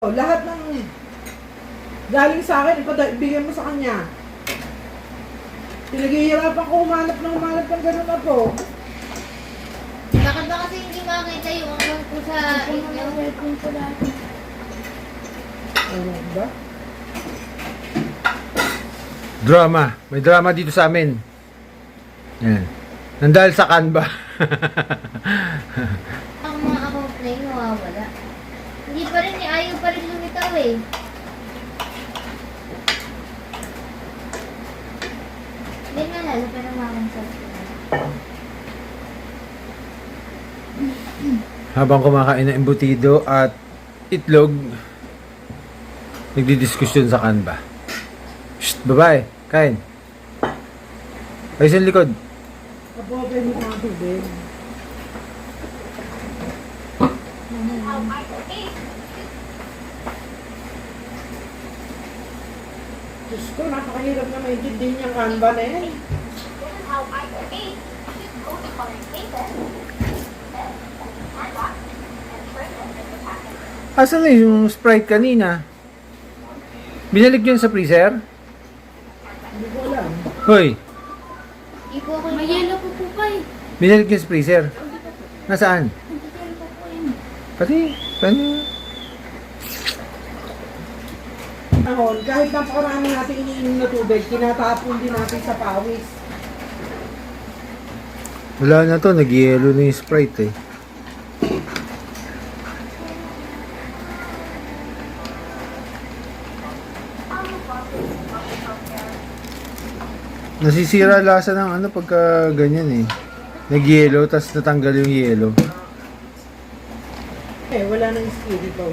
Lahat ng galing sa akin, ibigay mo sa kanya. Pinaghihirapan ko humanap ng gano'n na po. Bakit ba kasi hindi makita yung account ko sa inyo? Ano ba? Drama. May drama dito sa amin. Yan. Nandahil sa Canva. Ang mga account na yun, nawawala. Hindi pa rin, ayaw pa rin lumitaw eh. Hindi na lalo pa naman sa Habang kumakain ng embutido at itlog, nagdidiskusyon sa Canva. Shh, babae, kain. Ayos yung likod. Apo, pwede mga tubig. Diyos ko, napakahirap na maintindihan niyang Canva na yan. Asan na yung Sprite kanina? Binalik yun sa freezer? Hindi ko alam. Hoy, Hindi po ako may yellow po po pa eh. binalik yun sa freezer. Nasaan? Pati, paano? Ahon, kahit napakarami natin iniinom na tubig, tinatapon din natin sa pawis. Wala na to, nag-yellow na yung Sprite eh. Nasisira lasa ng ano pagka ganyan eh. Nag-yellow, tapos natanggal yung yellow. Eh, wala nang espiritu.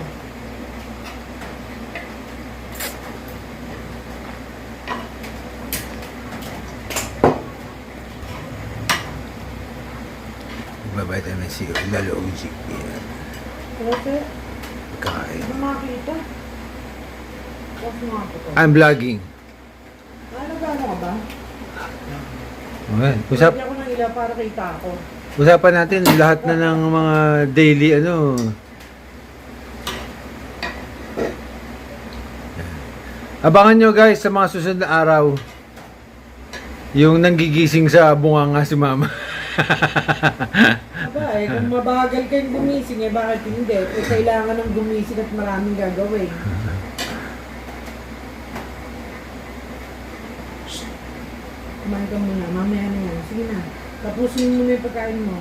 Vitamin C, lalo OG. Yan. Okay, Kain. ano makita? Off nga po to. I'm vlogging. Ano gano'n ka ba? Okay. Hindi ako nang ila para kita ako. Usapan natin lahat na ng mga daily ano. Abangan nyo guys sa mga susunod na araw. Yung nanggigising sa bunganga si mama. Aba eh, kung mabagal kayong gumising eh, bakit hindi? Eh, kailangan ng gumising at maraming gagawin. Kumain ka muna, mamaya na yan. Sige na, tapusin mo muna yung pagkain mo.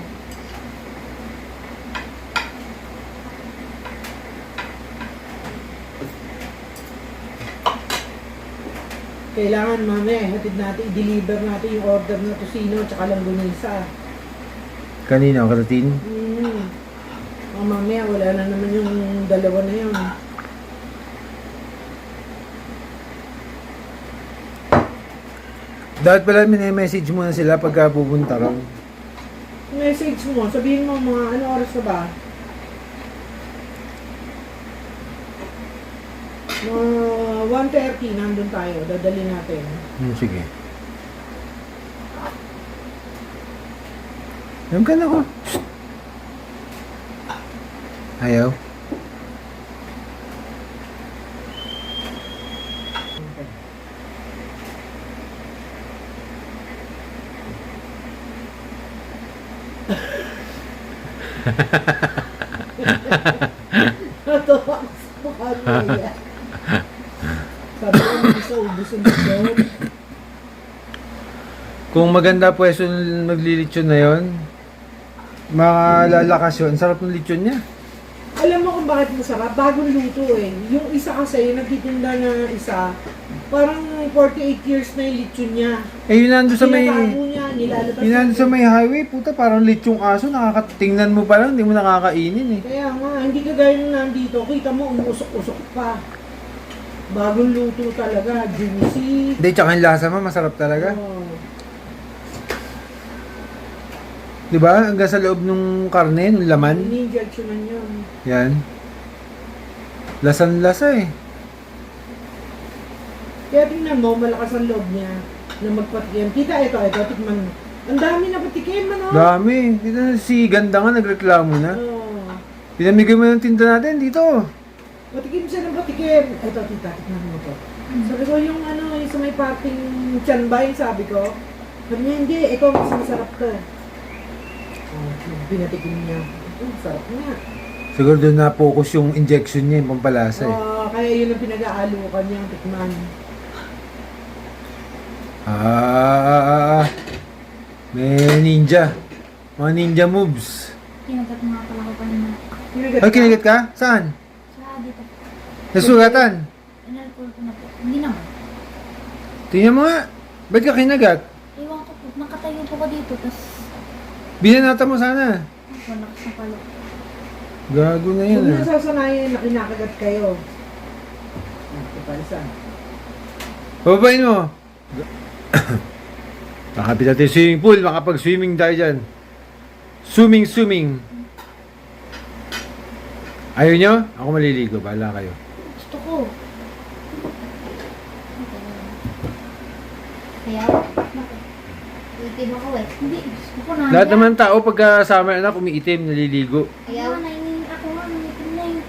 Kailangan mamaya, hatid natin, i-deliver natin yung order na tosino at saka langgunisa. Kanina, karatin. Mamaya, wala na naman yung dalawa na yun. Dapat pala message mo na sila pagka pupunta ka. Message mo, sabihin mo mga ano oras na ba? Mga 1:30 nandun tayo, dadali natin. Sige. Alam ka na ko. Ayaw. Natawa ko sa mukha niya. Sabi ko, hindi sa ubusin mo doon. Kung maganda pwesto maglilitsyon na yon, malalakas yun. Ang sarap ng litsyon niya. Alam mo kung bakit masarap? Bagong luto eh. Yung isa kasi, yung nagtitinda na isa, parang 48 years na yung lechon niya. Eh yun nando sa may... Tinatago niya, nilalabas Yun nando sa may highway, puta, parang litsyong aso. Nakakatingnan mo pa lang, hindi mo nakakainin eh. Kaya nga, hindi ka gaya nung nandito. Kita mo, umusok-usok pa. Bagong luto talaga, juicy. Hindi, tsaka yung lasa mo, masarap talaga. Oh. Diba? Hanggang sa loob ng karne, ng laman. Ini-injectionan yun. Yan. Lasan-lasa eh. Kaya tingnan mo, malakas ang loob niya na magpatikim. Kita, ito, tikman mo. Ang dami na patikim, ano? Dami. Dito si Ganda nga nagreklamo na. Oh. Pinamigay mo yung tinda natin dito. Patikim siya ng patikim. Eto, tita, tikman mo to. Sabi ko, yung ano, yung sa may parting tiyan ba, yung sabi ko. Sabi niya, hindi, ito, mas masarap to. Oh, pinatikim niya. Ito, sarap nga. Siguro doon na-focus yung injection niya, yung pampalasa eh. Kaya yun ang pinag-aalukan niyang tikman. May ninja. Mga ninja moves. Kinagat nga pala ko kanina. Ay, kinagat ka? Saan? Sa dito. Nasugatan? Inalcohol ko na po. Hindi naman. Tingnan mo nga. Ba't ka kinagat? Iwan ko po. Nakatayo po ko dito. Tapos, Binanata mo sana. malakas na palo. Gago na Huwag yun niyo ah. sasanayin na kinakagat kayo. Ito pa isa. Pababain mo. Nakapit natin yung swimming pool. Makapag-swimming tayo dyan. Swimming. Ayaw nyo? Ako maliligo. Bahala kayo. Gusto ko. Kaya, bakit? Itim ako eh. Hindi, gusto ko na. Lahat naman tao pagka summer anak umiitim, naliligo. Kaya, nainin ako nga. Nangitim na yun.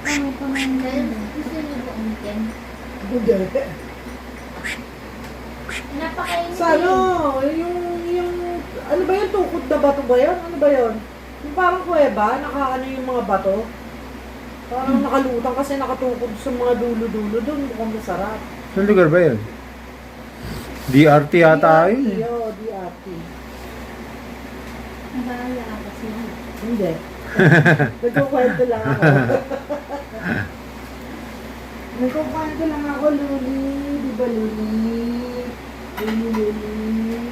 Ano pa na yung gano'n? Gusto niyo ba umitim? Hindi. Napakainit. Sa ano, yung, ano ba yun, tukod na bato ba yun? Ano ba yun? Yung parang kuweba, nakaano yung mga bato. Parang nakalutang kasi nakatukod sa mga dulo-dulo doon. Mukhang masarap. Saan lugar ba yun? DRT yata yun eh. Oo, DRT. Nag-aala ako sila. Hindi. Nagkukwento lang ako. Nagkukwento lang ako, Luli. Di ba, Luli? Luli.